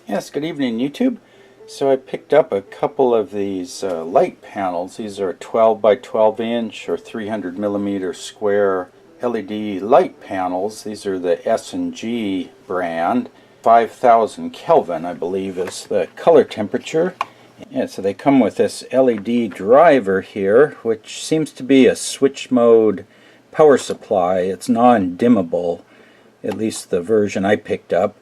Yes, good evening YouTube. So I picked up a couple of these light panels. These are 12 by 12 inch or 300 millimeter square LED light panels. These are the S&G brand. 5,000 Kelvin I believe is the color temperature. Yeah, so they come with this LED driver here, which seems to be a switch mode power supply. It's non-dimmable, at least the version I picked up.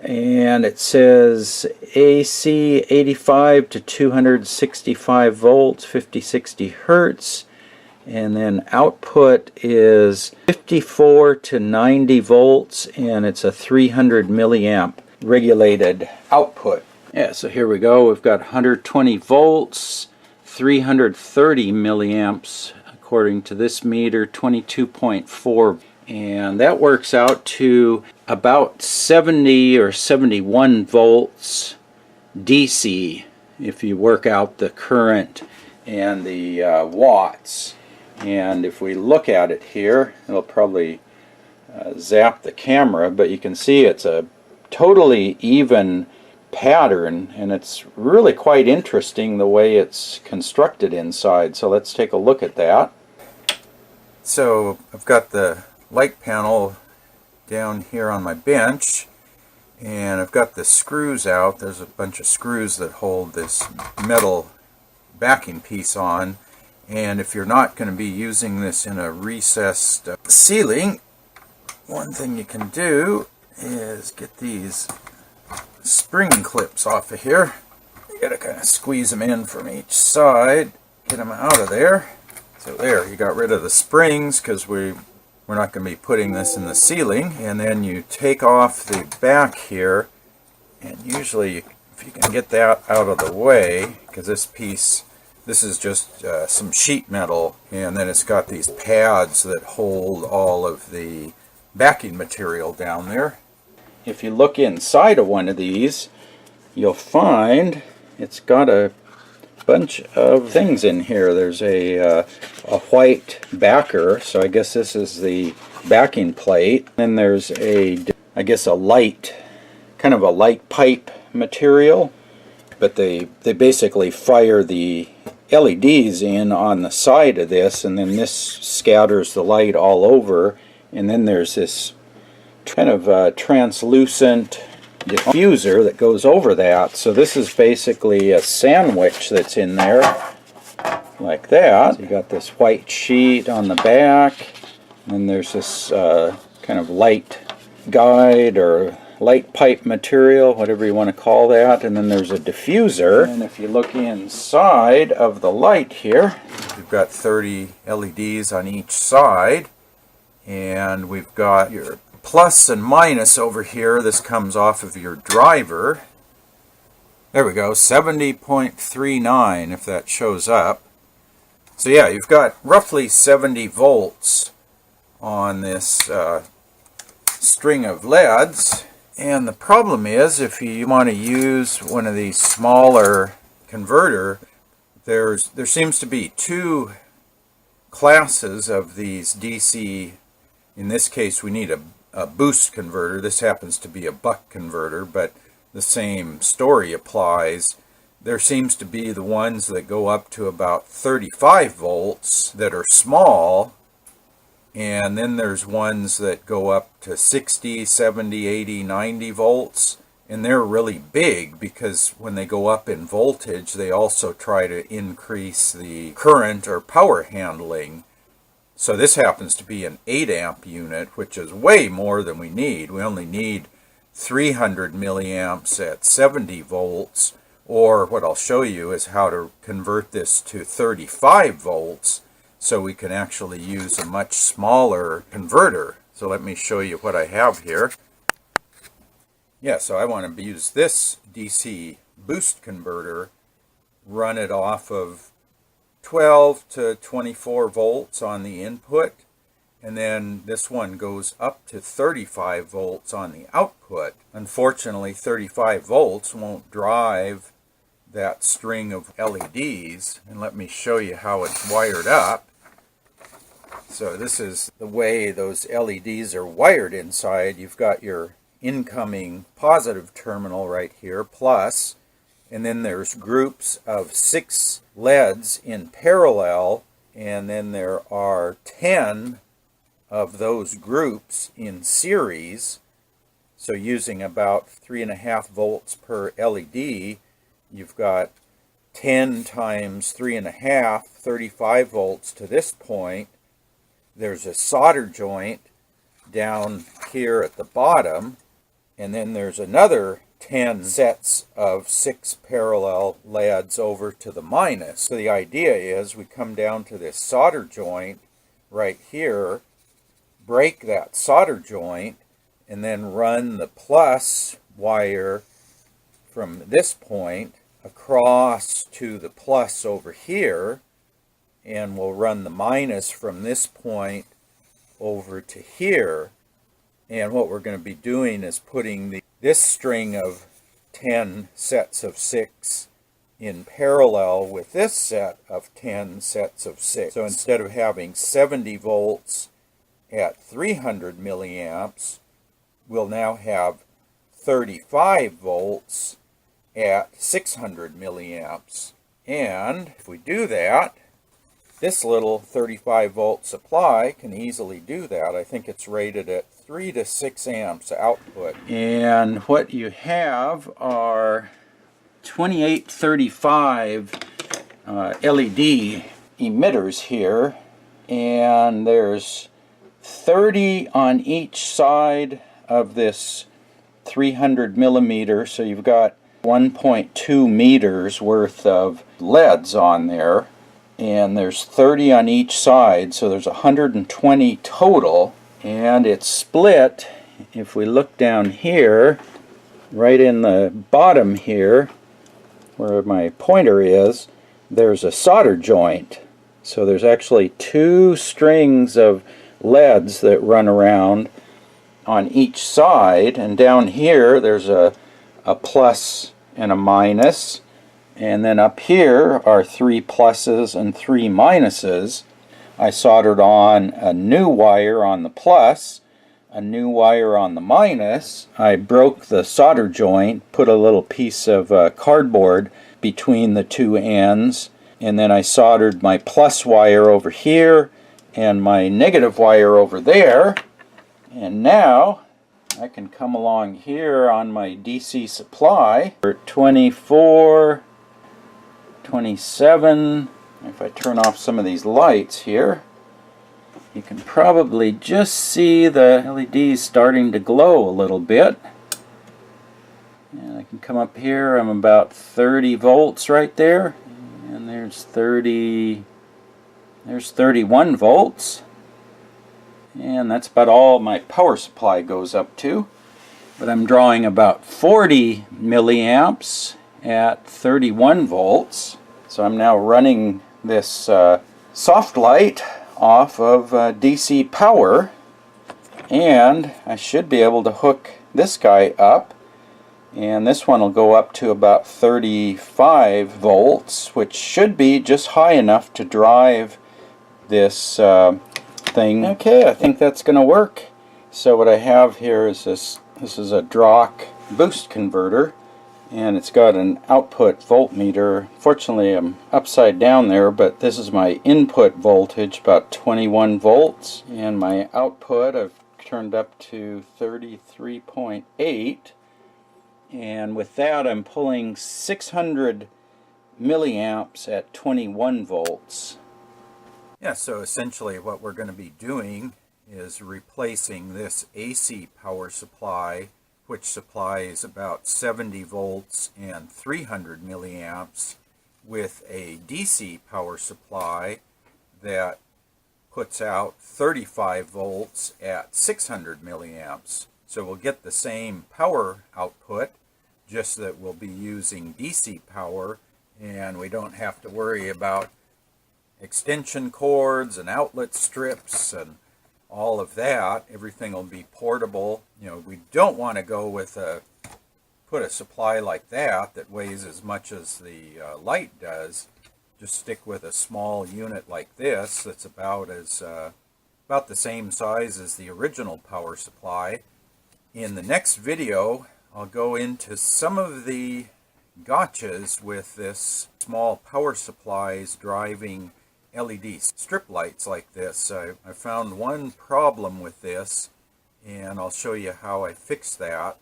And it says AC 85 to 265 volts, 50-60 hertz, and then output is 54 to 90 volts, and it's a 300 milliamp regulated output. Yeah, so here we go. We've got 120 volts, 330 milliamps according to this meter, 22.4, and that works out to about 70 or 71 volts DC if you work out the current and the watts. And if we look at it here, it'll probably zap the camera, but you can see it's a totally even pattern, and it's really quite interesting the way it's constructed inside. So let's take a look at that. So I've got the light panel down here on my bench, and I've got the screws out. There's a bunch of screws that hold this metal backing piece on, and if you're not going to be using this in a recessed ceiling, one thing you can do is get these spring clips off of here. You gotta kind of squeeze them in from each side, get them out of there. So there, you got rid of the springs because we're not going to be putting this in the ceiling. And then you take off the back here, and usually if you can get that out of the way, because this is just some sheet metal, and then it's got these pads that hold all of the backing material down there. If you look inside of one of these, you'll find it's got a bunch of things in here. There's a white backer, so I guess this is the backing plate. Then there's I guess a light, kind of a light pipe material, but they basically fire the LEDs in on the side of this, and then this scatters the light all over. And then there's this kind of translucent diffuser that goes over that. So this is basically a sandwich that's in there like that. So you got this white sheet on the back, and there's this kind of light guide or light pipe material, whatever you want to call that, and then there's a diffuser. And if you look inside of the light here, we've got 30 LEDs on each side, and we've got your plus and minus over here. This comes off of your driver. There we go, 70.39 if that shows up. So yeah, you've got roughly 70 volts on this string of LEDs. And the problem is, if you want to use one of these smaller converter, there seems to be two classes of these DC. In this case, we need a boost converter. This happens to be a buck converter, but the same story applies. There seems to be the ones that go up to about 35 volts that are small, and then there's ones that go up to 60, 70, 80, 90 volts, and they're really big because when they go up in voltage, they also try to increase the current or power handling. So this happens to be an 8 amp unit, which is way more than we need. We only need 300 milliamps at 70 volts, or what I'll show you is how to convert this to 35 volts so we can actually use a much smaller converter. So let me show you what I have here. Yeah, so I want to use this DC boost converter, run it off of 12 to 24 volts on the input, and then this one goes up to 35 volts on the output. Unfortunately, 35 volts won't drive that string of LEDs, and let me show you how it's wired up. So this is the way those LEDs are wired inside. You've got your incoming positive terminal right here, plus, and then there's groups of 6 LEDs in parallel, and then there are 10 of those groups in series. So using about 3.5 volts per LED, you've got 10 times 3.5, 35 volts to this point. There's a solder joint down here at the bottom, and then there's another 10 sets of 6 parallel LEDs over to the minus. So the idea is we come down to this solder joint right here, break that solder joint, and then run the plus wire from this point across to the plus over here, and we'll run the minus from this point over to here. And what we're going to be doing is putting this string of 10 sets of 6 in parallel with this set of 10 sets of 6. So instead of having 70 volts at 300 milliamps, we'll now have 35 volts at 600 milliamps. And if we do that, this little 35 volt supply can easily do that. I think it's rated at 3 to 6 amps output. And what you have are 2835 LED emitters here, and there's 30 on each side of this 300 millimeter, so you've got 1.2 meters worth of LEDs on there, and there's 30 on each side, so there's 120 total. And it's split, if we look down here, right in the bottom here where my pointer is, there's a solder joint. So there's actually 2 strings of LEDs that run around on each side, and down here there's a plus and a minus, and then up here are 3 pluses and 3 minuses. I soldered on a new wire on the plus, a new wire on the minus. I broke the solder joint, put a little piece of cardboard between the 2 ends, and then I soldered my plus wire over here and my negative wire over there. And now I can come along here on my DC supply for 24, 27. If I turn off some of these lights here, you can probably just see the LEDs starting to glow a little bit. And I can come up here, I'm about 30 volts right there. And there's 31 volts. And that's about all my power supply goes up to. But I'm drawing about 40 milliamps at 31 volts. So I'm now running this soft light off of DC power, and I should be able to hook this guy up, and this one will go up to about 35 volts, which should be just high enough to drive this thing. Okay, I think that's going to work. So what I have here is this is a Drock boost converter, and it's got an output voltmeter. Fortunately, I'm upside down there, but this is my input voltage, about 21 volts, and my output I've turned up to 33.8, and with that I'm pulling 600 milliamps at 21 volts. Yeah, so essentially what we're going to be doing is replacing this AC power supply, which supplies about 70 volts and 300 milliamps, with a DC power supply that puts out 35 volts at 600 milliamps. So we'll get the same power output, just that we'll be using DC power, and we don't have to worry about extension cords and outlet strips and all of that. Everything will be portable. You know, we don't want to go with put a supply like that weighs as much as the light does. Just stick with a small unit like this that's about the same size as the original power supply, In the next video, I'll go into some of the gotchas with this small power supplies driving LED strip lights like this. I found one problem with this, and I'll show you how I fixed that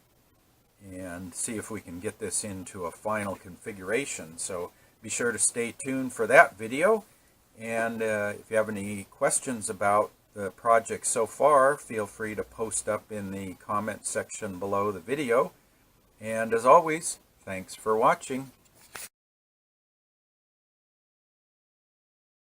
and see if we can get this into a final configuration. So be sure to stay tuned for that video, and if you have any questions about the project so far, feel free to post up in the comment section below the video. And as always, thanks for watching.